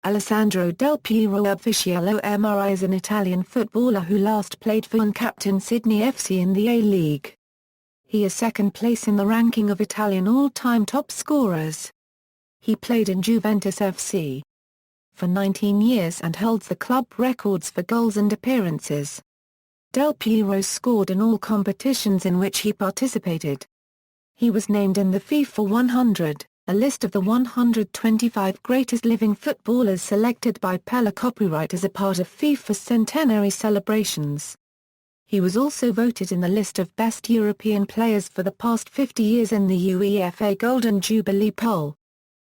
Alessandro Del Piero Ufficiale OMRI is an Italian footballer who last played for and captained Sydney FC in the A-League. He is second place in the ranking of Italian all-time top scorers. He played in Juventus F.C. for 19 years and holds the club records for goals and appearances. Del Piero scored in all competitions in which he participated. He was named in the FIFA 100, a list of the 125 greatest living footballers selected by Pelé copyright as a part of FIFA's centenary celebrations. He was also voted in the list of best European players for the past 50 years in the UEFA Golden Jubilee Poll.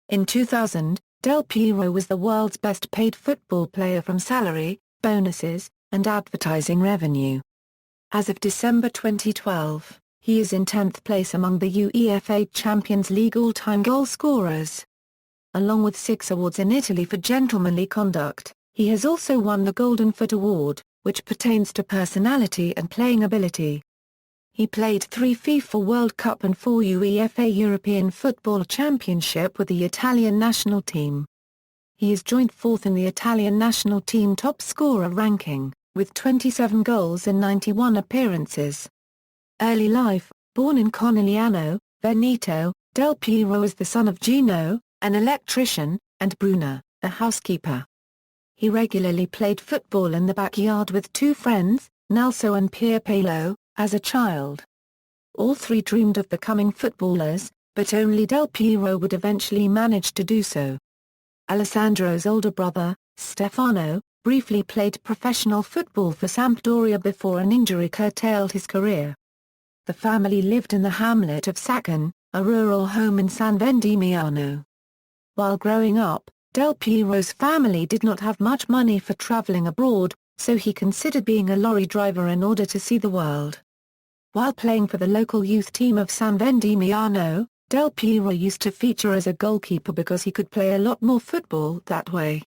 In 2000, Del Piero was the world's best paid football player from salary, bonuses, and advertising revenue. As of December 2012, he is in 10th place among the UEFA Champions League all-time goal scorers. Along with 6 awards in Italy for gentlemanly conduct, he has also won the Golden Foot Award, which pertains to personality and playing ability. He played 3 FIFA World Cup and 4 UEFA European Football Championship with the Italian national team. He is joint 4th in the Italian national team top scorer ranking, with 27 goals in 91 appearances. Early life: born in Conegliano, Veneto, Del Piero is the son of Gino, an electrician, and Bruna, a housekeeper. He regularly played football in the backyard with 2 friends, Nelson and Paolo, as a child. All 3 dreamed of becoming footballers, but only Del Piero would eventually manage to do so. Alessandro's older brother, Stefano, briefly played professional football for Sampdoria before an injury curtailed his career. The family lived in the hamlet of Saccan, a rural home in San Vendimiano. While growing up, Del Piero's family did not have much money for traveling abroad, so he considered being a lorry driver in order to see the world. While playing for the local youth team of San Vendimiano, Del Piero used to feature as a goalkeeper because he could play a lot more football that way.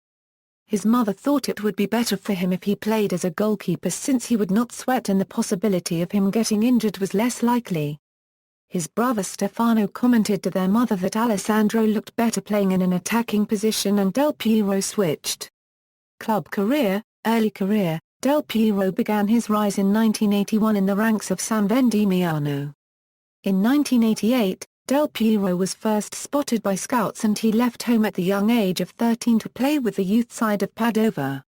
His mother thought it would be better for him if he played as a goalkeeper since he would not sweat and the possibility of him getting injured was less likely. His brother Stefano commented to their mother that Alessandro looked better playing in an attacking position and Del Piero switched. Club career: early career, Del Piero began his rise in 1981 in the ranks of San Vendimiano. In 1988, Del Piero was first spotted by scouts and he left home at the young age of 13 to play with the youth side of Padova.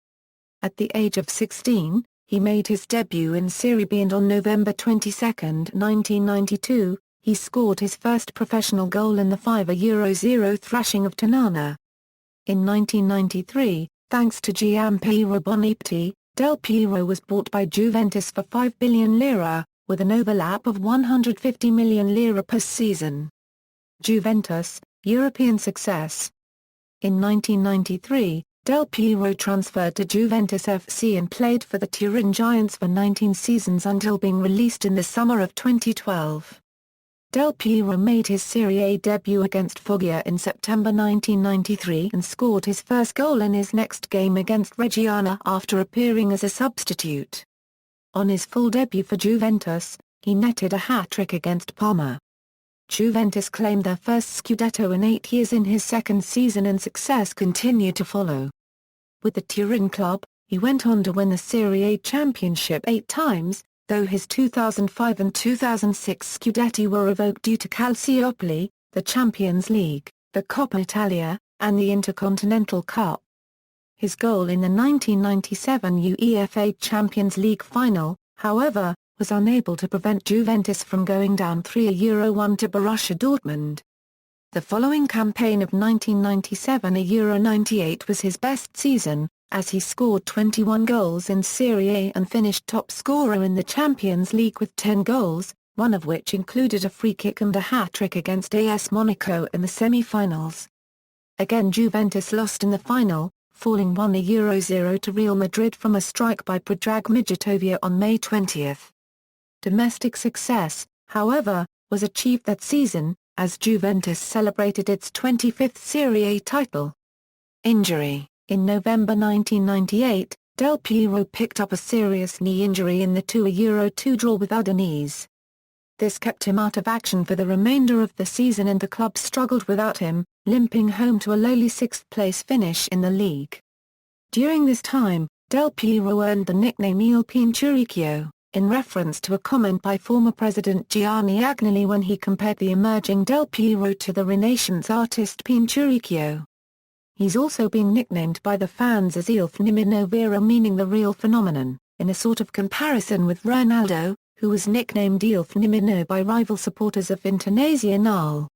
At the age of 16, he made his debut in Serie B and on November 22, 1992, he scored his first professional goal in the €5-0 thrashing of Ternana. In 1993, thanks to Gianpiero Bonipti, Del Piero was bought by Juventus for €5 billion, with an overlap of €150 million per season. Juventus, European success. In 1993, Del Piero transferred to Juventus F.C. and played for the Turin Giants for 19 seasons until being released in the summer of 2012. Del Piero made his Serie A debut against Foggia in September 1993 and scored his first goal in his next game against Reggiana after appearing as a substitute. On his full debut for Juventus, he netted a hat-trick against Parma. Juventus claimed their first Scudetto in 8 years in his second season and success continued to follow. With the Turin club, he went on to win the Serie A championship 8 times, though his 2005 and 2006 Scudetti were revoked due to Calciopoli, the Champions League, the Coppa Italia, and the Intercontinental Cup. His goal in the 1997 UEFA Champions League final, however, was unable to prevent Juventus from going down 3-1 to Borussia Dortmund. The following campaign of 1997-98 was his best season, as he scored 21 goals in Serie A and finished top scorer in the Champions League with 10 goals, one of which included a free kick and a hat-trick against AS Monaco in the semi-finals. Again Juventus lost in the final, falling 1-0 to Real Madrid from a strike by Predrag Mijatovic on May 20. Domestic success, however, was achieved that season, as Juventus celebrated its 25th Serie A title. Injury: in November 1998, Del Piero picked up a serious knee injury in the 2-2 draw with Udinese. This kept him out of action for the remainder of the season and the club struggled without him, limping home to a lowly sixth-place finish in the league. During this time, Del Piero earned the nickname Il Pinturicchio, in reference to a comment by former President Gianni Agnelli when he compared the emerging Del Piero to the Renaissance artist Pinturicchio. He's also been nicknamed by the fans as Il Fenomeno Vero, meaning the real phenomenon, in a sort of comparison with Ronaldo, who was nicknamed Il Fenomeno by rival supporters of Internazionale.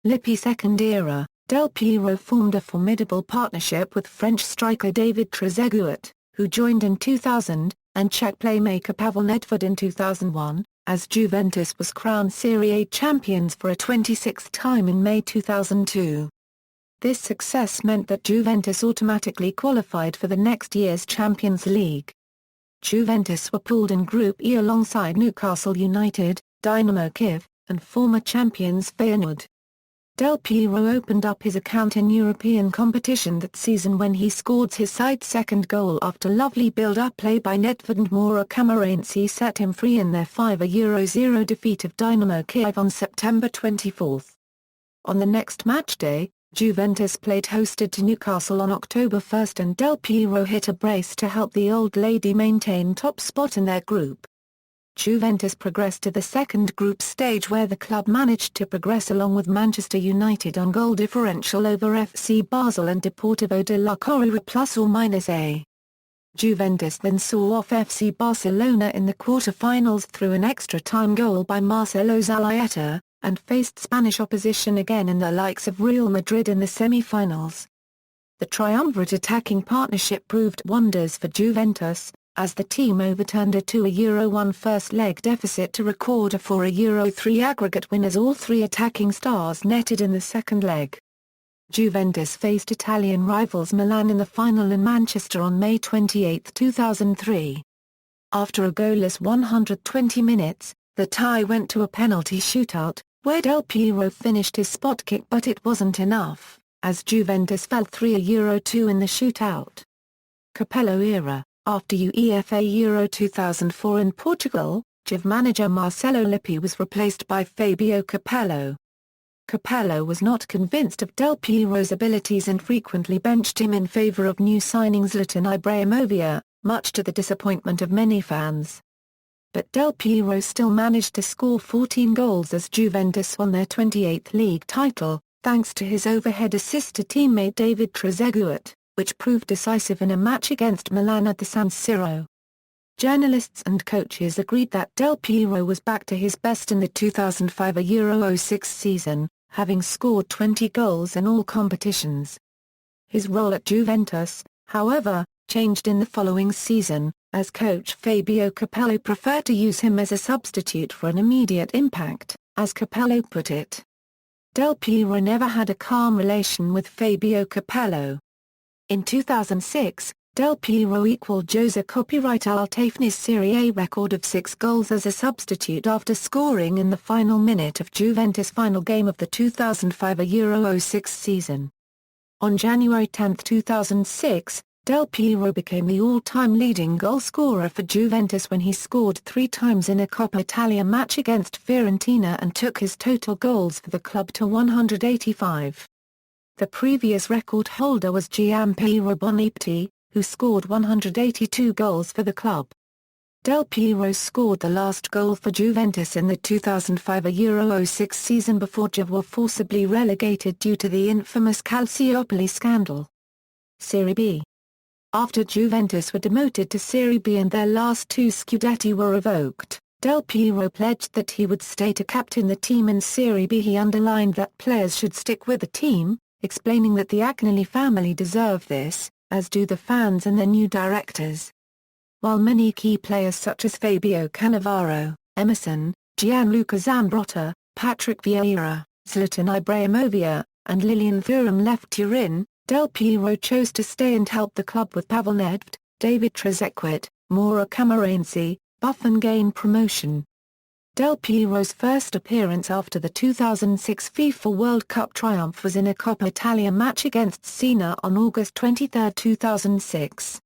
Lippi second era, Del Piero formed a formidable partnership with French striker David Trezeguet, who joined in 2000, and Czech playmaker Pavel Nedved in 2001, as Juventus was crowned Serie A champions for a 26th time in May 2002. This success meant that Juventus automatically qualified for the next year's Champions League. Juventus were pooled in Group E alongside Newcastle United, Dynamo Kyiv, and former champions Feyenoord. Del Piero opened up his account in European competition that season when he scored his side's second goal after lovely build-up play by Nedved and Mauro Camoranesi set him free in their 5-0 defeat of Dynamo Kyiv on September 24. On the next matchday, Juventus played hosted to Newcastle on October 1 and Del Piero hit a brace to help the Old Lady maintain top spot in their group. Juventus progressed to the second group stage where the club managed to progress along with Manchester United on goal differential over FC Basel and Deportivo de la Coruña ±A. Juventus then saw off FC Barcelona in the quarter-finals through an extra-time goal by Marcelo Zabaleta, and faced Spanish opposition again in the likes of Real Madrid in the semi-finals. The triumvirate attacking partnership proved wonders for Juventus, as the team overturned a 2-1 first-leg deficit to record a 4-3 aggregate win as all three attacking stars netted in the second leg. Juventus faced Italian rivals Milan in the final in Manchester on May 28, 2003. After a goalless 120 minutes, the tie went to a penalty shootout, where Del Piero finished his spot kick, but it wasn't enough, as Juventus fell 3-2 in the shootout. Capello Era. After UEFA Euro 2004 in Portugal, Juve manager Marcelo Lippi was replaced by Fabio Capello. Capello was not convinced of Del Piero's abilities and frequently benched him in favour of new signing Zlatan Ibrahimovic, much to the disappointment of many fans. But Del Piero still managed to score 14 goals as Juventus won their 28th league title, thanks to his overhead assist to teammate David Trezeguet, which proved decisive in a match against Milan at the San Siro. Journalists and coaches agreed that Del Piero was back to his best in the 2005 Euro 06 season, having scored 20 goals in all competitions. His role at Juventus, however, changed in the following season, as coach Fabio Capello preferred to use him as a substitute for an immediate impact, as Capello put it. Del Piero never had a calm relation with Fabio Capello. In 2006, Del Piero equaled Jose copyright Altafni's Serie A record of 6 goals as a substitute after scoring in the final minute of Juventus' final game of the 2005 Euro 06 season. On January 10, 2006, Del Piero became the all-time leading goalscorer for Juventus when he scored 3 times in a Coppa Italia match against Fiorentina and took his total goals for the club to 185. The previous record holder was Gianpiero Bonipti, who scored 182 goals for the club. Del Piero scored the last goal for Juventus in the 2005 Euro 06 season before Juve were forcibly relegated due to the infamous Calciopoli scandal. Serie B. After Juventus were demoted to Serie B and their last 2 Scudetti were revoked, Del Piero pledged that he would stay to captain the team in Serie B. He underlined that players should stick with the team, explaining that the Agnelli family deserve this, as do the fans and their new directors. While many key players such as Fabio Cannavaro, Emerson, Gianluca Zambrotta, Patrick Vieira, Zlatan Ibrahimovic, and Lilian Thuram left Turin, Del Piero chose to stay and help the club with Pavel Nedved, David Trezeguet, Mauro Camoranesi, Buffon gain promotion. Del Piero's first appearance after the 2006 FIFA World Cup triumph was in a Coppa Italia match against Siena on August 23, 2006.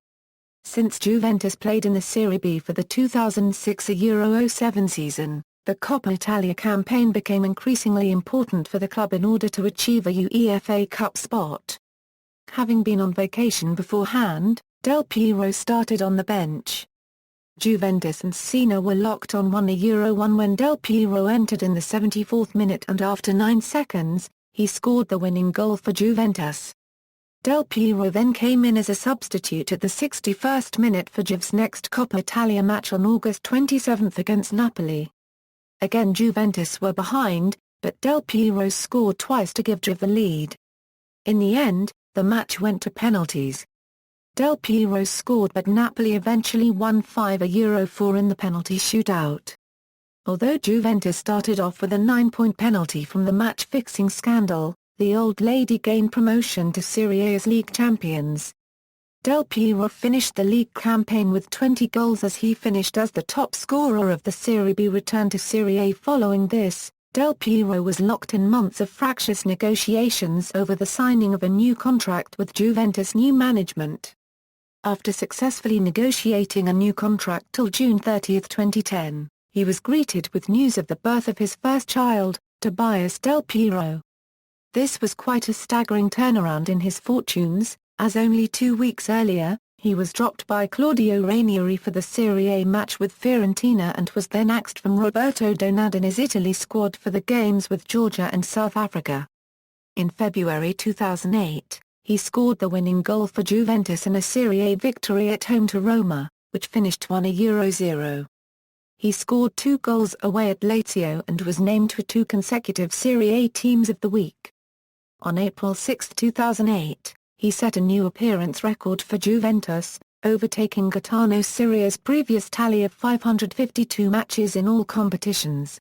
Since Juventus played in the Serie B for the 2006 Euro 07 season, the Coppa Italia campaign became increasingly important for the club in order to achieve a UEFA Cup spot. Having been on vacation beforehand, Del Piero started on the bench. Juventus and Cena were locked on 1-1 when Del Piero entered in the 74th minute, and after 9 seconds, he scored the winning goal for Juventus. Del Piero then came in as a substitute at the 61st minute for Juve's next Coppa Italia match on August 27 against Napoli. Again Juventus were behind, but Del Piero scored twice to give Juve the lead. In the end, the match went to penalties. Del Piero scored, but Napoli eventually won 5-4 in the penalty shootout. Although Juventus started off with a 9-point penalty from the match-fixing scandal, the Old Lady gained promotion to Serie A as league champions. Del Piero finished the league campaign with 20 goals as he finished as the top scorer of the Serie B. Returned to Serie A following this, Del Piero was locked in months of fractious negotiations over the signing of a new contract with Juventus' new management. After successfully negotiating a new contract till June 30, 2010, he was greeted with news of the birth of his first child, Tobias Del Piero. This was quite a staggering turnaround in his fortunes, as only 2 weeks earlier, he was dropped by Claudio Ranieri for the Serie A match with Fiorentina and was then axed from Roberto Donat in his Italy squad for the games with Georgia and South Africa. In February 2008, he scored the winning goal for Juventus in a Serie A victory at home to Roma, which finished 1-0. He scored 2 goals away at Lazio and was named for 2 consecutive Serie A Teams of the Week. On April 6, 2008, he set a new appearance record for Juventus, overtaking Gaetano Siria's previous tally of 552 matches in all competitions.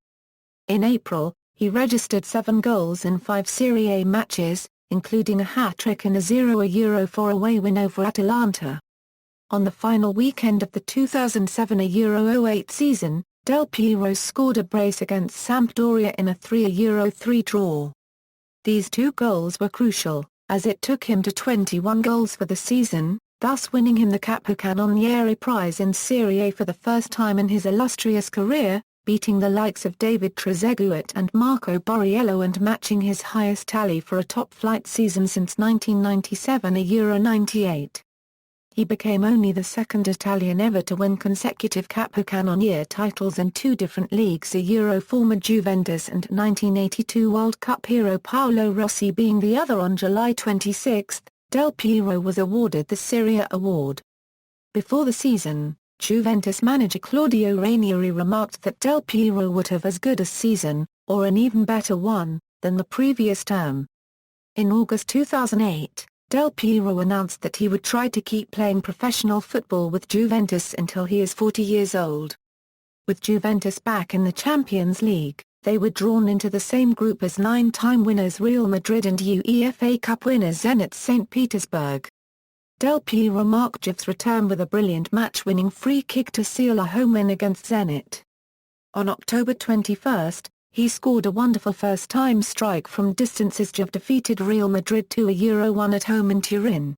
In April, he registered 7 goals in 5 Serie A matches, including a hat-trick in a 0-4 away win over Atalanta. On the final weekend of the 2007-08 season, Del Piero scored a brace against Sampdoria in a 3-3 draw. These 2 goals were crucial, as it took him to 21 goals for the season, thus winning him the Capocannoniere prize in Serie A for the first time in his illustrious career, beating the likes of David Trezeguet and Marco Borriello and matching his highest tally for a top-flight season since 1997-98. He became only the second Italian ever to win consecutive Capocannoniere titles in 2 different leagues, former Juventus and 1982 World Cup hero Paolo Rossi being the other. On July 26, Del Piero was awarded the Serie A award. Before the season, Juventus manager Claudio Ranieri remarked that Del Piero would have as good a season, or an even better one, than the previous term. In August 2008, Del Piero announced that he would try to keep playing professional football with Juventus until he is 40 years old. With Juventus back in the Champions League, they were drawn into the same group as 9-time winners Real Madrid and UEFA Cup winners Zenit St. Petersburg. Del Piero marked Juve's return with a brilliant match-winning free kick to seal a home win against Zenit. On October 21, he scored a wonderful first-time strike from distance as Juve defeated Real Madrid 2-1 at home in Turin.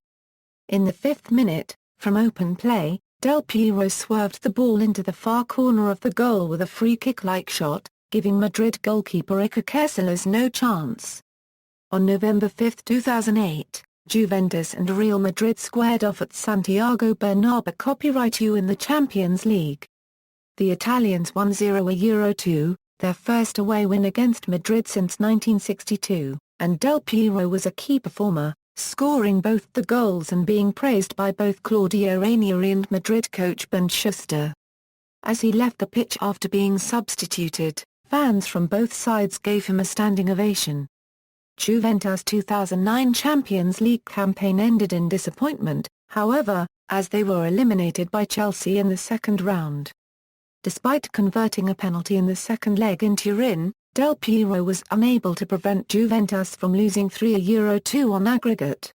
In the 5th minute, from open play, Del Piero swerved the ball into the far corner of the goal with a free kick-like shot, giving Madrid goalkeeper Iker Casillas no chance. On November 5, 2008, Juventus and Real Madrid squared off at Santiago Bernabéu. Copyright U in the Champions League. The Italians won 0-2, their first away win against Madrid since 1962, and Del Piero was a key performer, scoring both the goals and being praised by both Claudio Ranieri and Madrid coach Bernd Schuster. As he left the pitch after being substituted, fans from both sides gave him a standing ovation. Juventus' 2009 Champions League campaign ended in disappointment, however, as they were eliminated by Chelsea in the second round. Despite converting a penalty in the second leg in Turin, Del Piero was unable to prevent Juventus from losing 3-2 on aggregate.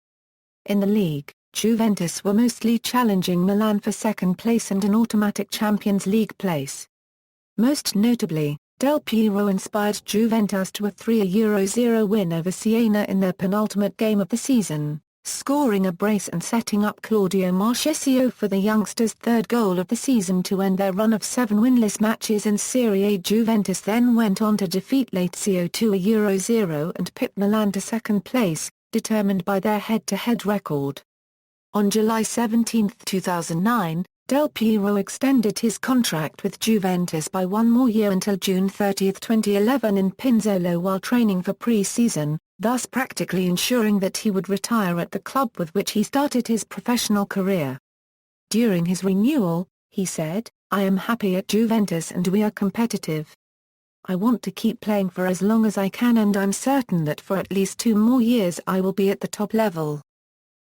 In the league, Juventus were mostly challenging Milan for second place and an automatic Champions League place. Most notably, Del Piero inspired Juventus to a 3-0 win over Siena in their penultimate game of the season. scoring a brace and setting up Claudio Marchisio for the youngsters' third goal of the season to end their run of 7 winless matches in Serie A. Juventus then went on to defeat Lazio 2-0 and pip Milan to second place, determined by their head-to-head record. On July 17, 2009, Del Piero extended his contract with Juventus by 1 more year until June 30, 2011 in Pinzolo while training for pre-season, thus practically ensuring that he would retire at the club with which he started his professional career. During his renewal, he said, "I am happy at Juventus and we are competitive. I want to keep playing for as long as I can and I'm certain that for at least 2 more years I will be at the top level."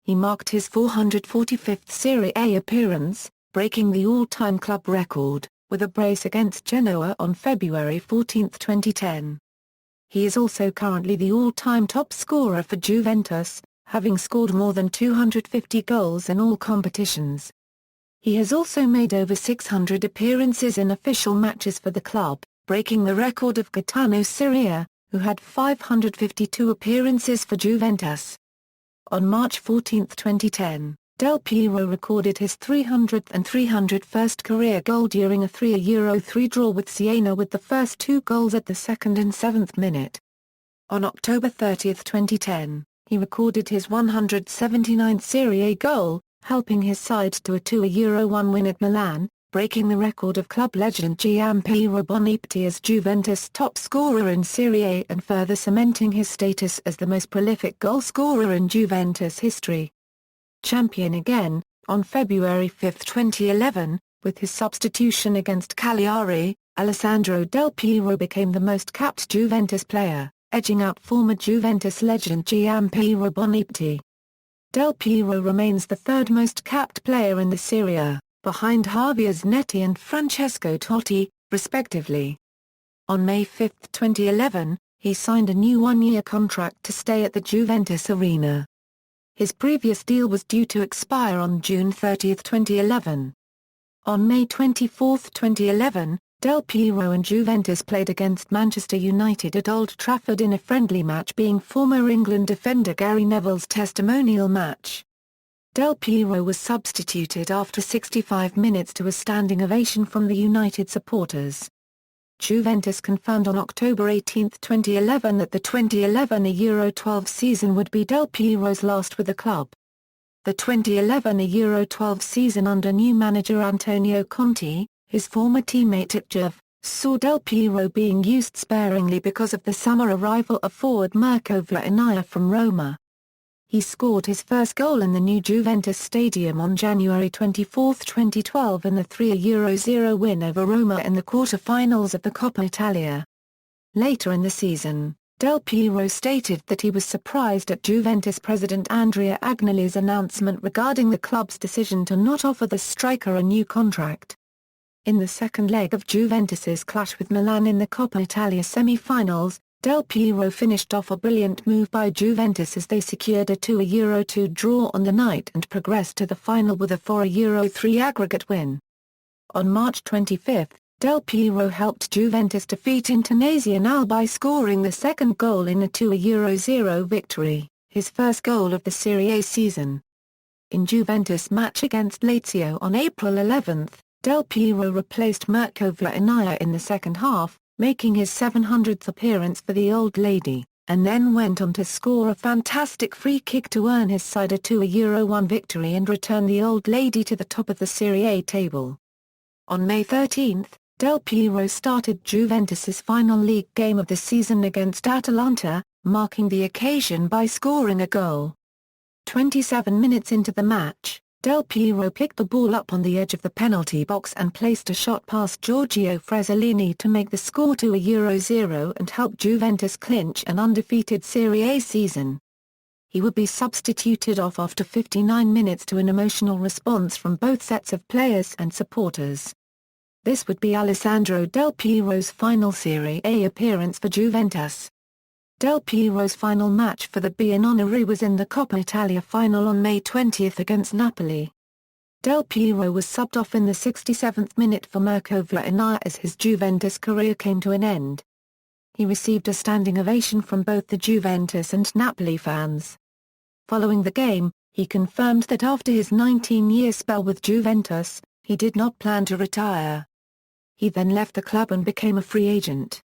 He marked his 445th Serie A appearance, breaking the all-time club record, with a brace against Genoa on February 14, 2010. He is also currently the all-time top scorer for Juventus, having scored more than 250 goals in all competitions. He has also made over 600 appearances in official matches for the club, breaking the record of Gaetano Scirea, who had 552 appearances for Juventus. On March 14, 2010, Del Piero recorded his 300th and 301st career goal during a 3-3 draw with Siena with the first 2 goals at the 2nd and 7th minute. On October 30, 2010, he recorded his 179th Serie A goal, helping his side to a 2-1 win at Milan, breaking the record of club legend Gianpiero Bonipetti as Juventus' top scorer in Serie A and further cementing his status as the most prolific goal-scorer in Juventus history. Champion again, on February 5, 2011, with his substitution against Cagliari, Alessandro Del Piero became the most capped Juventus player, edging out former Juventus legend Gianpiero Bonipetti. Del Piero remains the 3rd most capped player in the Serie A, behind Javier Zanetti and Francesco Totti, respectively. On May 5, 2011, he signed a new 1-year contract to stay at the Juventus arena. His previous deal was due to expire on June 30, 2011. On May 24, 2011, Del Piero and Juventus played against Manchester United at Old Trafford in a friendly match being former England defender Gary Neville's testimonial match. Del Piero was substituted after 65 minutes to a standing ovation from the United supporters. Juventus confirmed on October 18, 2011 that the 2011 Euro 12 season would be Del Piero's last with the club. The 2011 Euro 12 season under new manager Antonio Conte, his former teammate at Juve, saw Del Piero being used sparingly because of the summer arrival of forward Mirko Vitinha from Roma. He scored his first goal in the new Juventus Stadium on January 24, 2012 in the 3-0 win over Roma in the quarter-finals of the Coppa Italia. Later in the season, Del Piero stated that he was surprised at Juventus president Andrea Agnelli's announcement regarding the club's decision to not offer the striker a new contract. In the second leg of Juventus's clash with Milan in the Coppa Italia semi-finals, Del Piero finished off a brilliant move by Juventus as they secured a 2-2 draw on the night and progressed to the final with a 4-3 aggregate win. On March 25, Del Piero helped Juventus defeat Internazionale by scoring the second goal in a 2-0 victory, his first goal of the Serie A season. In Juventus' match against Lazio on April 11, Del Piero replaced Mirko Vitinha in the second half, making his 700th appearance for the Old Lady, and then went on to score a fantastic free kick to earn his side a 2-1 victory and return the Old Lady to the top of the Serie A table. On May 13, Del Piero started Juventus's final league game of the season against Atalanta, marking the occasion by scoring a goal. 27 minutes into the match, Del Piero picked the ball up on the edge of the penalty box and placed a shot past Giorgio Frezzolini to make the score 2-0 and help Juventus clinch an undefeated Serie A season. He would be substituted off after 59 minutes to an emotional response from both sets of players and supporters. This would be Alessandro Del Piero's final Serie A appearance for Juventus. Del Piero's final match for the Bianconeri was in the Coppa Italia final on May 20 against Napoli. Del Piero was subbed off in the 67th minute for Mirko Vitinha as his Juventus career came to an end. He received a standing ovation from both the Juventus and Napoli fans. Following the game, he confirmed that after his 19-year spell with Juventus, he did not plan to retire. He then left the club and became a free agent.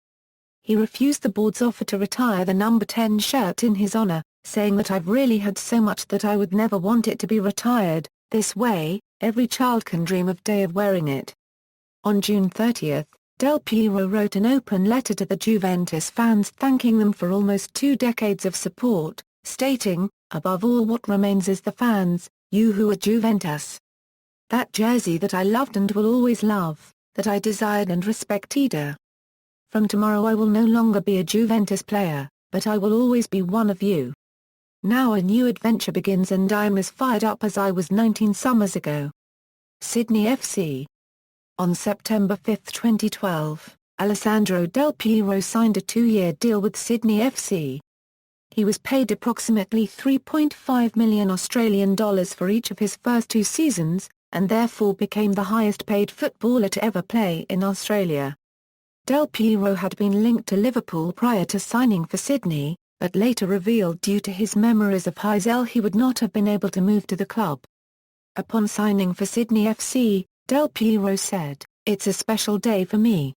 He refused the board's offer to retire the number 10 shirt in his honor, saying that "I've really had so much that I would never want it to be retired. This way, every child can dream of day of wearing it." On June 30, Del Piero wrote an open letter to the Juventus fans thanking them for almost 2 decades of support, stating, "Above all, what remains is the fans, you who are Juventus. That jersey that I loved and will always love, that I desired and respected. From tomorrow I will no longer be a Juventus player, but I will always be one of you. Now a new adventure begins and I am as fired up as I was 19 summers ago." Sydney FC. On September 5, 2012, Alessandro Del Piero signed a 2-year deal with Sydney FC. He was paid approximately $3.5 million Australian dollars for each of his first 2 seasons, and therefore became the highest-paid footballer to ever play in Australia. Del Piero had been linked to Liverpool prior to signing for Sydney, but later revealed due to his memories of Heysel he would not have been able to move to the club. Upon signing for Sydney FC, Del Piero said, "It's a special day for me.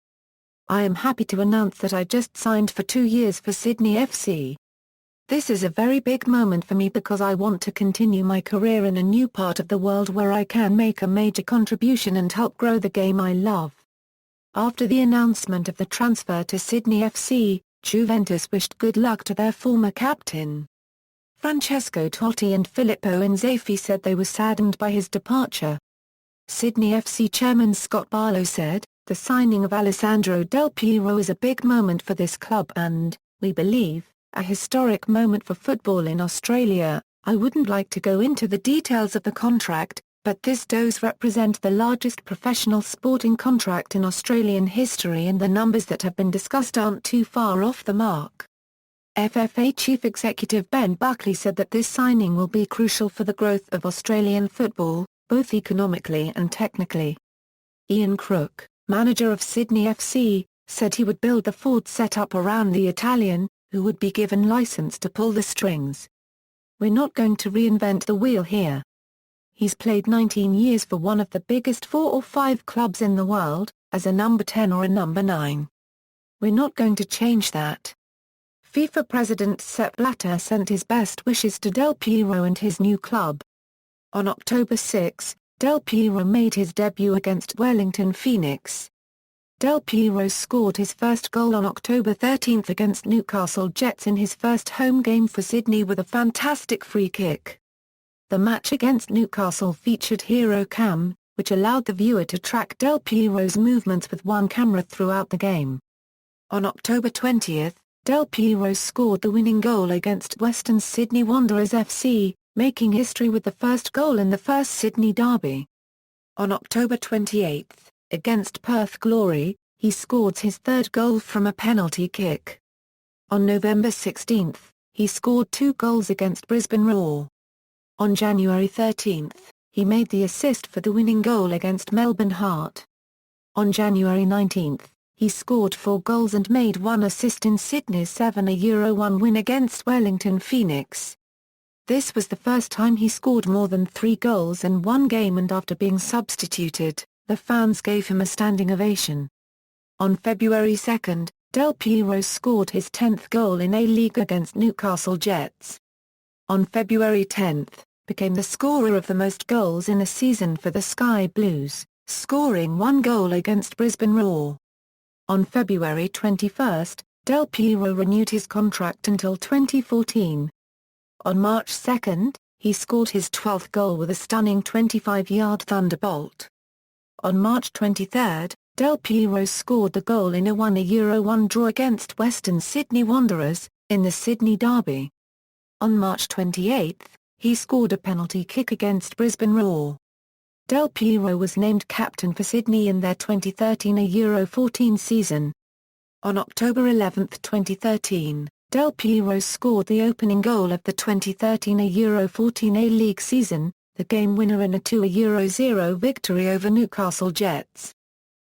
I am happy to announce that I just signed for 2 years for Sydney FC. This is a very big moment for me because I want to continue my career in a new part of the world where I can make a major contribution and help grow the game I love." After the announcement of the transfer to Sydney FC, Juventus wished good luck to their former captain. Francesco Totti and Filippo Inzaghi said they were saddened by his departure. Sydney FC chairman Scott Barlow said, "The signing of Alessandro Del Piero is a big moment for this club and, we believe, a historic moment for football in Australia. I wouldn't like to go into the details of the contract, but this does represent the largest professional sporting contract in Australian history and the numbers that have been discussed aren't too far off the mark." FFA Chief Executive Ben Buckley said that this signing will be crucial for the growth of Australian football, both economically and technically. Ian Crook, manager of Sydney FC, said he would build the forward set-up around the Italian, who would be given license to pull the strings. "We're not going to reinvent the wheel here. He's played 19 years for one of the biggest 4 or 5 clubs in the world, as a number 10 or a number 9. We're not going to change that." FIFA President Sepp Blatter sent his best wishes to Del Piero and his new club. On October 6, Del Piero made his debut against Wellington Phoenix. Del Piero scored his first goal on October 13 against Newcastle Jets in his first home game for Sydney with a fantastic free kick. The match against Newcastle featured Hero Cam, which allowed the viewer to track Del Piero's movements with one camera throughout the game. On October 20, Del Piero scored the winning goal against Western Sydney Wanderers FC, making history with the first goal in the first Sydney derby. On October 28, against Perth Glory, he scored his 3rd goal from a penalty kick. On November 16, he scored 2 goals against Brisbane Roar. On January 13, he made the assist for the winning goal against Melbourne Heart. On January 19, he scored 4 goals and made 1 assist in Sydney's 7-1 win against Wellington Phoenix. This was the first time he scored more than 3 goals in one game, and after being substituted, the fans gave him a standing ovation. On February 2, Del Piero scored his 10th goal in A-League against Newcastle Jets. On February 10, became the scorer of the most goals in a season for the Sky Blues, scoring 1 goal against Brisbane Roar. On February 21, Del Piero renewed his contract until 2014. On March 2, he scored his 12th goal with a stunning 25-yard thunderbolt. On March 23, Del Piero scored the goal in a 1-1 draw against Western Sydney Wanderers, in the Sydney derby. On March 28, he scored a penalty kick against Brisbane Roar. Del Piero was named captain for Sydney in their 2013-14 season. On October 11, 2013, Del Piero scored the opening goal of the 2013-14 A-League season, the game winner in a 2-0 victory over Newcastle Jets.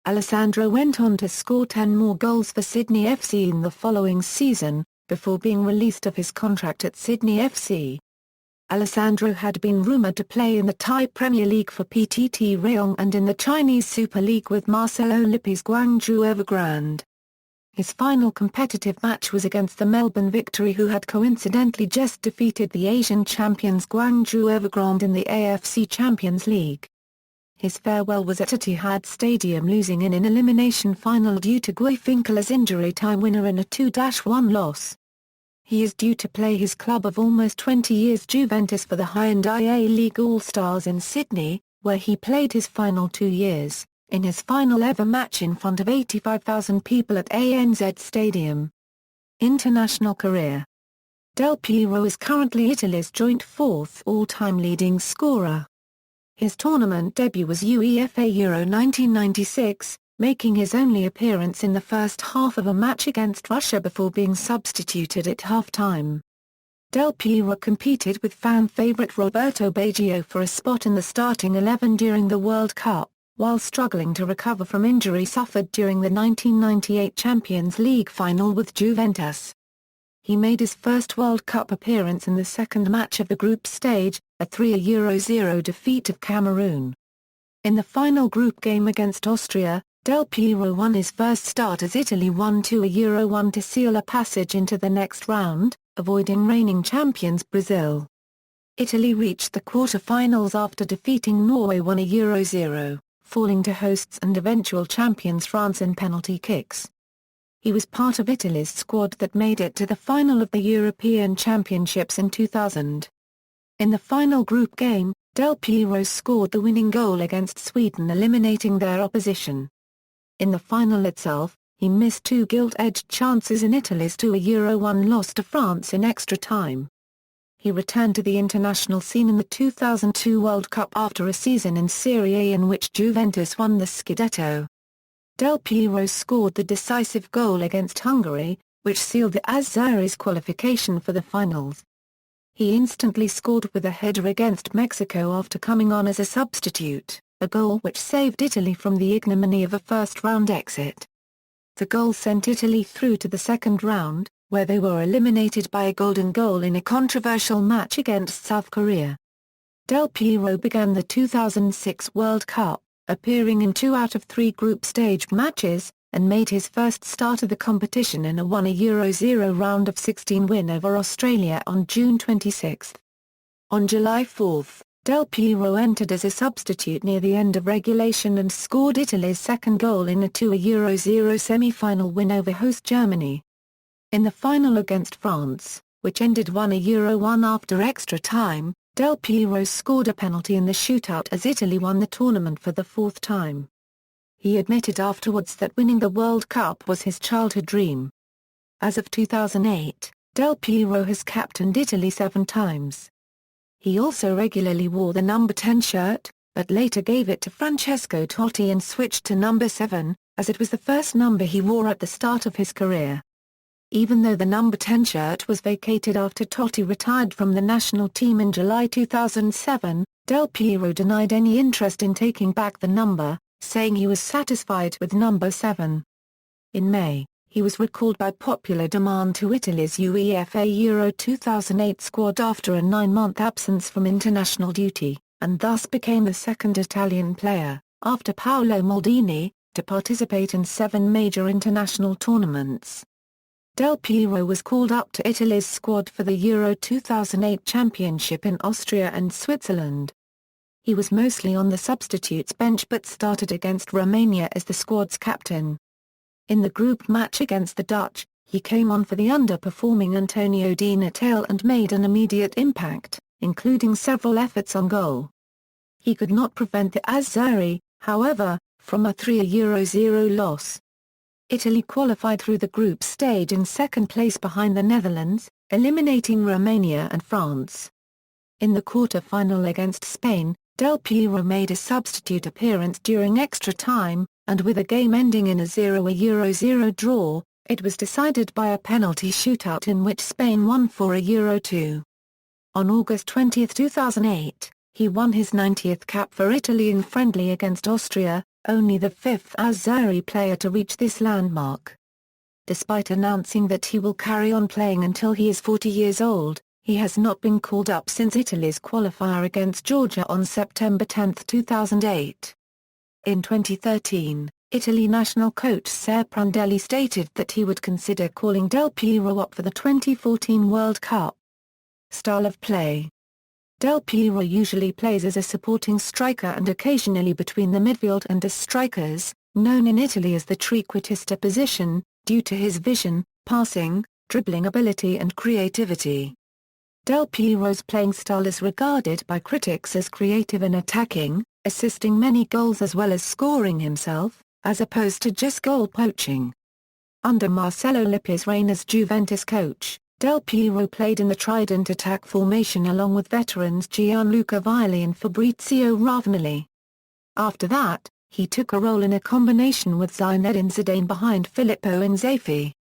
Alessandro went on to score 10 more goals for Sydney FC in the following season, before being released of his contract at Sydney FC. Alessandro had been rumored to play in the Thai Premier League for PTT Rayong and in the Chinese Super League with Marcelo Lippi's Guangzhou Evergrande. His final competitive match was against the Melbourne Victory, who had coincidentally just defeated the Asian champions Guangzhou Evergrande in the AFC Champions League. His farewell was at Etihad Stadium, losing in an elimination final due to Guy Finkler's injury time winner in a 2-1 loss. He is due to play his club of almost 20 years Juventus for the high-end IA League All-Stars in Sydney, where he played his final 2 years, in his final ever match in front of 85,000 people at ANZ Stadium. International career. Del Piero is currently Italy's joint 4th all-time leading scorer. His tournament debut was UEFA Euro 1996, making his only appearance in the first half of a match against Russia before being substituted at half-time. Del Piero competed with fan favourite Roberto Baggio for a spot in the starting 11 during the World Cup, while struggling to recover from injury suffered during the 1998 Champions League final with Juventus. He made his first World Cup appearance in the second match of the group stage, a 3-0 defeat of Cameroon. In the final group game against Austria, Del Piero won his first start as Italy won 2-1 to seal a passage into the next round, avoiding reigning champions Brazil. Italy reached the quarter-finals after defeating Norway 1-0, falling to hosts and eventual champions France in penalty kicks. He was part of Italy's squad that made it to the final of the European Championships in 2000. In the final group game, Del Piero scored the winning goal against Sweden, eliminating their opposition. In the final itself, he missed 2 gilt-edged chances in Italy's 2-1 loss to France in extra time. He returned to the international scene in the 2002 World Cup after a season in Serie A in which Juventus won the Scudetto. Del Piero scored the decisive goal against Hungary, which sealed the Azzurri's qualification for the finals. He instantly scored with a header against Mexico after coming on as a substitute, a goal which saved Italy from the ignominy of a first-round exit. The goal sent Italy through to the second round, where they were eliminated by a golden goal in a controversial match against South Korea. Del Piero began the 2006 World Cup, appearing in 2 out of 3 group stage matches, and made his first start of the competition in a 1-0 round of 16 win over Australia on June 26. On July 4, Del Piero entered as a substitute near the end of regulation and scored Italy's second goal in a 2-0 semi-final win over host Germany. In the final against France, which ended 1-1 after extra time, Del Piero scored a penalty in the shootout as Italy won the tournament for the 4th time. He admitted afterwards that winning the World Cup was his childhood dream. As of 2008, Del Piero has captained Italy 7 times. He also regularly wore the number 10 shirt, but later gave it to Francesco Totti and switched to number 7, as it was the first number he wore at the start of his career. Even though the number 10 shirt was vacated after Totti retired from the national team in July 2007, Del Piero denied any interest in taking back the number, saying he was satisfied with number 7. In May, he was recalled by popular demand to Italy's UEFA Euro 2008 squad after a 9-month absence from international duty, and thus became the second Italian player, after Paolo Maldini, to participate in 7 major international tournaments. Del Piero was called up to Italy's squad for the Euro 2008 Championship in Austria and Switzerland. He was mostly on the substitutes bench but started against Romania as the squad's captain. In the group match against the Dutch, he came on for the underperforming Antonio Di Natale and made an immediate impact, including several efforts on goal. He could not prevent the Azzurri, however, from a 3-0 loss. Italy qualified through the group stage in second place behind the Netherlands, eliminating Romania and France. In the quarter-final against Spain, Del Piero made a substitute appearance during extra time, and with the game ending in a 0-0 draw, it was decided by a penalty shootout in which Spain won 4-2. On August 20, 2008, he won his 90th cap for Italy in friendly against Austria, only the 5th Azzurri player to reach this landmark. Despite announcing that he will carry on playing until he is 40 years old, He has not been called up since Italy's qualifier against Georgia on September 10, 2008. In 2013, Italy national coach Ser Prandelli stated that he would consider calling Del Piero up for the 2014 World Cup. Style of play: Del Piero usually plays as a supporting striker and occasionally between the midfield and as strikers, known in Italy as the trequartista position, due to his vision, passing, dribbling ability and creativity. Del Piero's playing style is regarded by critics as creative and attacking, assisting many goals as well as scoring himself, as opposed to just goal poaching. Under Marcello Lippi's reign as Juventus coach, Del Piero played in the trident attack formation along with veterans Gianluca Vialli and Fabrizio Ravanelli. After that, he took a role in a combination with Zinedine Zidane behind Filippo Inzaghi.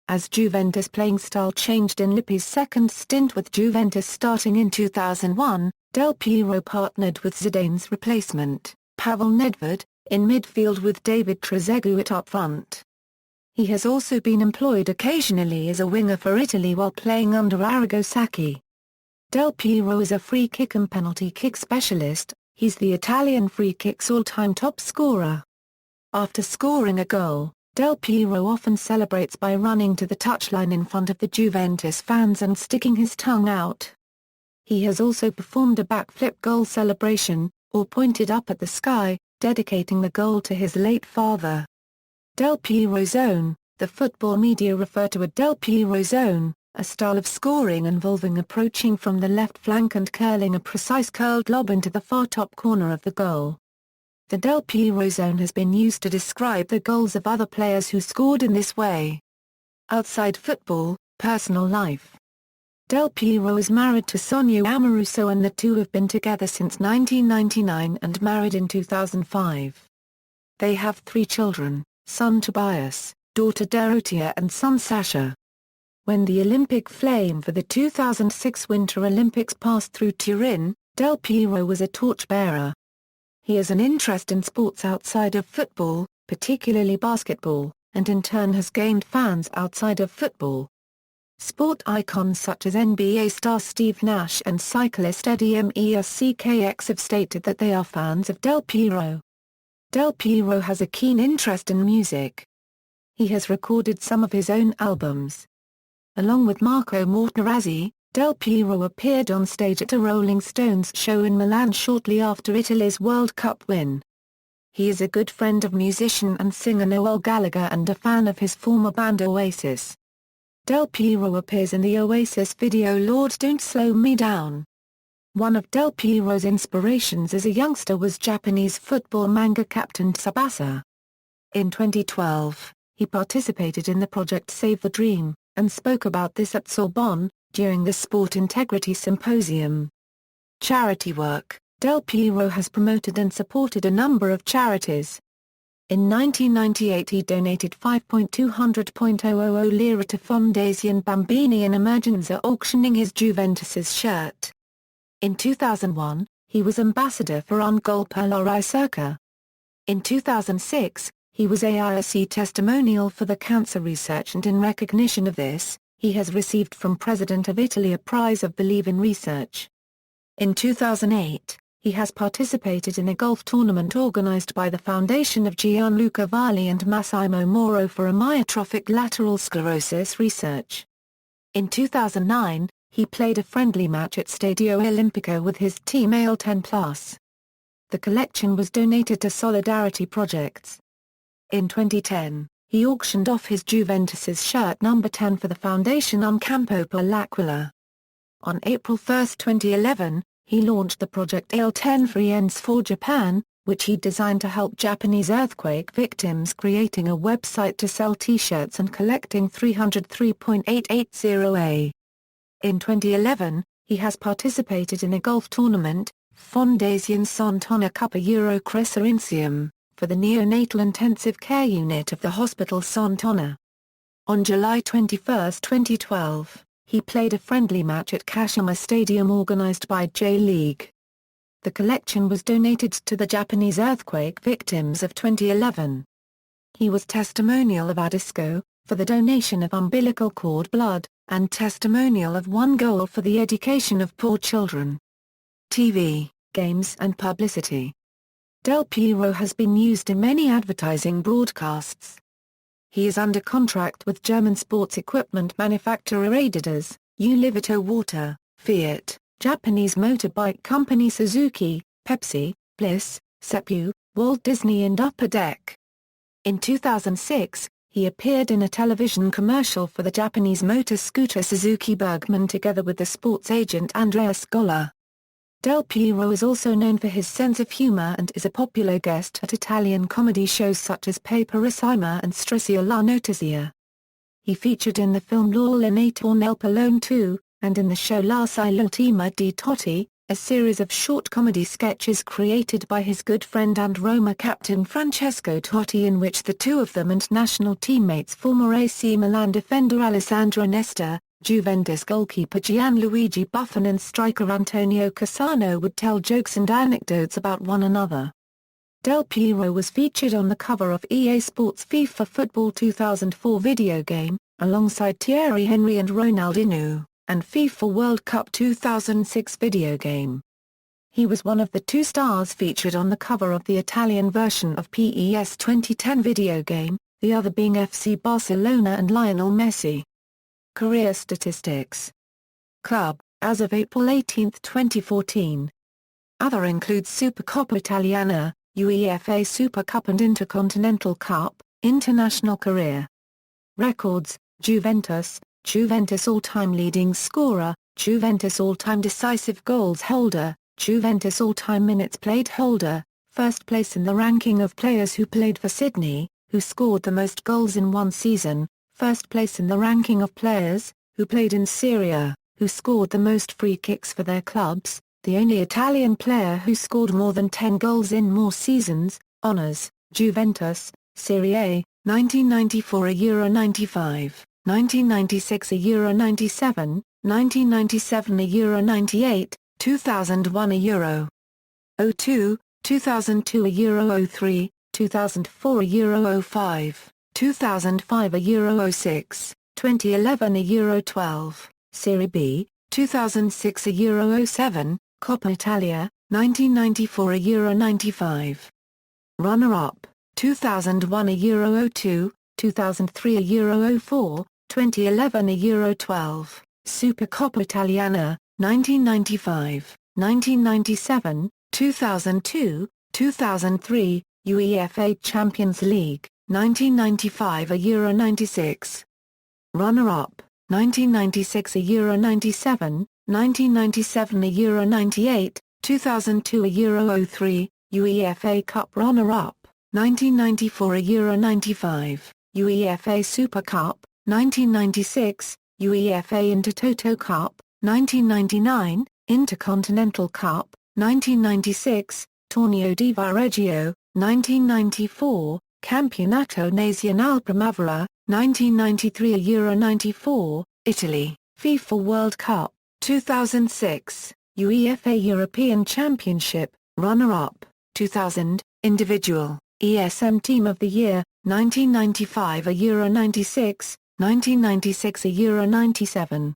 As Juventus' playing style changed in Lippi's second stint with Juventus starting in 2001, Del Piero partnered with Zidane's replacement, Pavel Nedved, in midfield with David Trezeguet up front. He has also been employed occasionally as a winger for Italy while playing under Arrigo Sacchi. Del Piero is a free kick and penalty kick specialist. He's the Italian free kicks all-time top scorer. After scoring a goal, Del Piero often celebrates by running to the touchline in front of the Juventus fans and sticking his tongue out. He has also performed a backflip goal celebration, or pointed up at the sky, dedicating the goal to his late father. Del Piero zone: the football media refer to a Del Piero zone, a style of scoring involving approaching from the left flank and curling a precise curled lob into the far top corner of the goal. The Del Piero zone has been used to describe the goals of other players who scored in this way. Outside football, personal life: Del Piero is married to Sonia Amoruso and the two have been together since 1999 and married in 2005. They have 3 children, son Tobias, daughter Dorothea and son Sasha. When the Olympic flame for the 2006 Winter Olympics passed through Turin, Del Piero was a torchbearer. He has an interest in sports outside of football, particularly basketball, and in turn has gained fans outside of football. Sport icons such as NBA star Steve Nash and cyclist Eddie Mersckx have stated that they are fans of Del Piero. Del Piero has a keen interest in music. He has recorded some of his own albums. Along with Marco Materazzi, Del Piero appeared on stage at a Rolling Stones show in Milan shortly after Italy's World Cup win. He is a good friend of musician and singer Noel Gallagher and a fan of his former band Oasis. Del Piero appears in the Oasis video Lord Don't Slow Me Down. One of Del Piero's inspirations as a youngster was Japanese football manga captain Tsubasa. In 2012, he participated in the project Save the Dream, and spoke about this at Sorbonne, during the Sport Integrity Symposium. Charity work: Del Piero has promoted and supported a number of charities. In 1998 he donated 5,200,000 lire to Fondazione Bambini in Emergenza auctioning his Juventus's shirt. In 2001, he was ambassador for Un Gol per la Ricerca. In 2006, he was AIRC testimonial for the cancer research and in recognition of this, he has received from President of Italy a prize of Believe in Research. In 2008, he has participated in a golf tournament organized by the Foundation of Gianluca Vialli and Massimo Moro for amyotrophic lateral sclerosis research. In 2009, he played a friendly match at Stadio Olimpico with his team AL10+. The collection was donated to solidarity projects. In 2010, he auctioned off his Juventus's shirt number 10 for the Foundation Un Campo per l'Aquila. On April 1, 2011, he launched the project AL10 Friends for Japan, which he designed to help Japanese earthquake victims, creating a website to sell T-shirts and collecting 303.880 In 2011, he has participated in a golf tournament, Fondazione Sant'Anna Coppa Euro Crescentium, for the neonatal intensive care unit of the Hospital Sant'Anna. On July 21, 2012, he played a friendly match at Kashima Stadium organized by J-League. The collection was donated to the Japanese earthquake victims of 2011. He was testimonial of Adisco, for the donation of umbilical cord blood, and testimonial of 1 goal for the education of poor children. TV, Games and Publicity. Del Piero has been used in many advertising broadcasts. He is under contract with German sports equipment manufacturer Adidas, Ulivito Water, Fiat, Japanese motorbike company Suzuki, Pepsi, Bliss, Seppu, Walt Disney and Upper Deck. In 2006, he appeared in a television commercial for the Japanese motor scooter Suzuki Bergman together with the sports agent Andrea Scola. Del Piero is also known for his sense of humor and is a popular guest at Italian comedy shows such as Paperissima and Striscia la Notizia. He featured in the film L'Allenatore nel Pallone 2, and in the show La Sai l'ultima di Totti, a series of short comedy sketches created by his good friend and Roma captain Francesco Totti in which the two of them and national teammates former AC Milan defender Alessandro Nesta, Juventus goalkeeper Gianluigi Buffon and striker Antonio Cassano would tell jokes and anecdotes about one another. Del Piero was featured on the cover of EA Sports FIFA Football 2004 video game, alongside Thierry Henry and Ronaldinho, and FIFA World Cup 2006 video game. He was one of the 2 stars featured on the cover of the Italian version of PES 2010 video game, the other being FC Barcelona and Lionel Messi. Career statistics. Club, as of April 18, 2014. Other includes Supercoppa Italiana, UEFA Super Cup and Intercontinental Cup. International career. Records, Juventus all-time leading scorer, Juventus all-time decisive goals holder, Juventus all-time minutes played holder, first place in the ranking of players who played for Sydney, who scored the most goals in one season, first place in the ranking of players who played in Serie A, who scored the most free kicks for their clubs, the only Italian player who scored more than 10 goals in more seasons, honours, Juventus, Serie A, 1994 Euro 95. 1996 Euro 97, 1997 Euro 98, 2001 Euro 02, 2002 Euro 03, 2004 Euro 05, 2005 Euro 06, 2011 Euro 12, Serie B, 2006 Euro 07, Coppa Italia, 1994 Euro 95. Runner-up, 2001 Euro 02, 2003 Euro 04, 2011 Euro 12, Supercoppa Italiana, 1995, 1997, 2002, 2003, UEFA Champions League, 1995 Euro 96. Runner-up, 1996 Euro 97, 1997 Euro 98, 2002 Euro 03, UEFA Cup runner-up, 1994 Euro 95, UEFA Super Cup, 1996, UEFA Intertoto Cup, 1999, Intercontinental Cup, 1996, Torneo di Viareggio, 1994, Campionato Nazionale Primavera, 1993 Euro 94, Italy, FIFA World Cup, 2006, UEFA European Championship, runner-up, 2000, individual, ESM Team of the Year, 1995 Euro 96, 1996 Euro 97.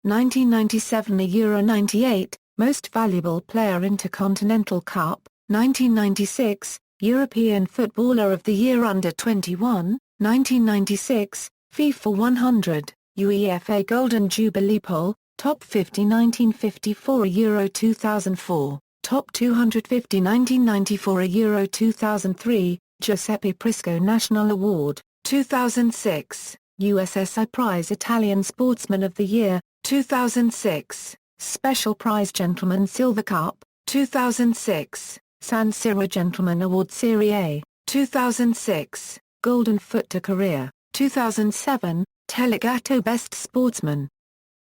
1997 Euro 98, Most Valuable Player Intercontinental Cup, 1996, European Footballer of the Year Under 21, 1996, FIFA 100, UEFA Golden Jubilee Poll, Top 50 1954 Euro 2004, Top 250 1994 Euro 2003, Giuseppe Prisco National Award, 2006, USSI Prize Italian Sportsman of the Year, 2006, Special Prize Gentleman Silver Cup, 2006, San Siro Gentleman Award Serie A, 2006, Golden Foot to Career, 2007, Telegato Best Sportsman,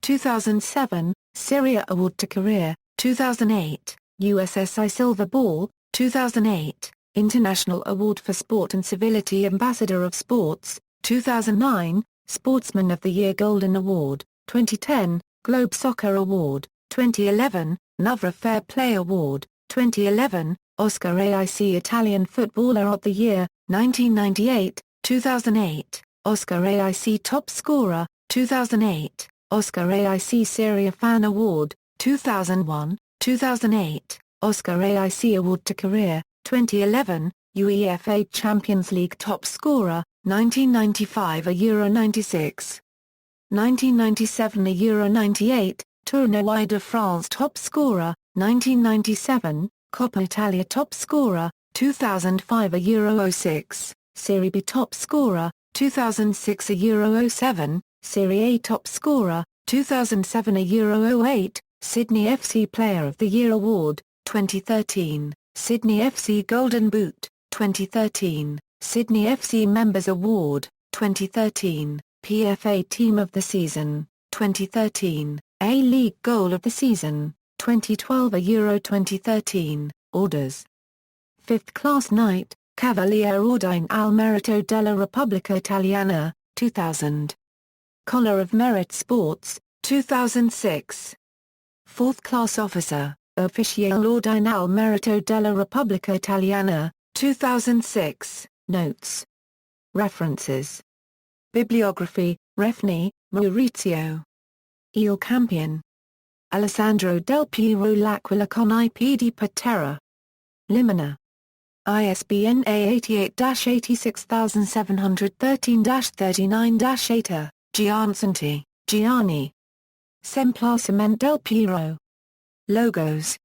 2007, Serie A Award to Career, 2008, USSI Silver Ball, 2008, International Award for Sport and Civility Ambassador of Sports, 2009, Sportsman of the Year Golden Award, 2010, Globe Soccer Award, 2011, Novra Fair Play Award, 2011, Oscar AIC Italian Footballer of the Year, 1998, 2008, Oscar AIC Top Scorer, 2008, Oscar AIC Serie A Fan Award, 2001, 2008, Oscar AIC Award to Career, 2011, UEFA Champions League Top Scorer, 1995 a Euro 96. 1997 a Euro 98, Tournoi de France Top Scorer, 1997, Coppa Italia Top Scorer, 2005 a Euro 06, Serie B Top Scorer, 2006 a Euro 07, Serie A Top Scorer, 2007 a Euro 08, Sydney FC Player of the Year Award, 2013, Sydney FC Golden Boot, 2013, Sydney FC Members Award, 2013, PFA Team of the Season, 2013, A-League Goal of the Season, 2012 a Euro 2013, Orders. Fifth Class Knight, Cavaliere Ordine al Merito della Repubblica Italiana, 2000. Collar of Merit Sports, 2006. Fourth Class Officer, Ufficiale Ordine al Merito della Repubblica Italiana, 2006, Notes. References. Bibliography, Refni, Maurizio. Il Campion. Alessandro Del Piero L'Aquila con IP di ʻpjɛːro. Limina. ISBN A88-86713-39-8 Giansanti, Gianni. Semplacement Del Piero. Logos.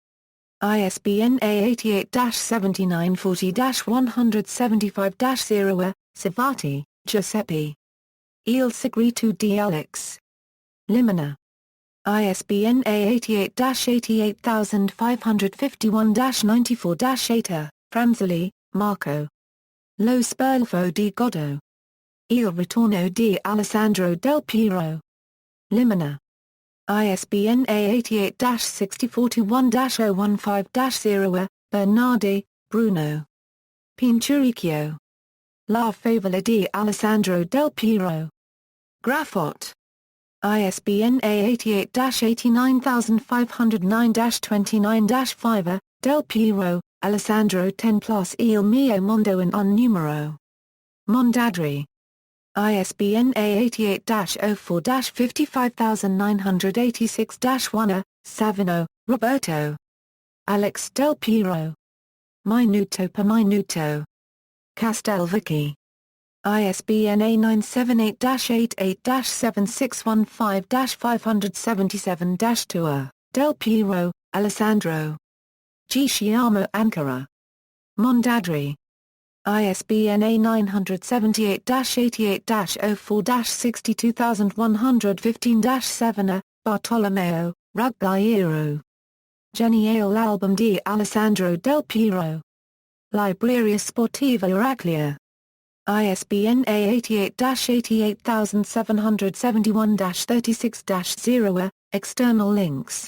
ISBN A88-7940-175-0 Savati, Giuseppe. Il Segreto di Alex. Limina. ISBN A88-88551-94-8 Franzoli, Marco. Lo Sperlfo di Goddo. Il Ritorno di Alessandro Del Piero. Limina. ISBN A88-6041-015-0 Bernardi, Bruno. Pinturicchio. La Favola di Alessandro Del Piero. Grafot. ISBN A88-89509-29-5 Del Piero, Alessandro 10+ Il mio mondo in un numero. Mondadori. ISBN A88-04-55986-1 Savino, Roberto. Alex Del Piero. Minuto per minuto. Castelvecchi. ISBN A978-88-7615-577-2 Del Piero, Alessandro. Gisciamo Ancora. Mondadori. ISBN A978-88-04-62115-7 Bartolomeo, Ruggiero. Geniale l'album di Alessandro Del Piero. Libreria Sportiva Eraclea. ISBN A88-88771-36-0 External links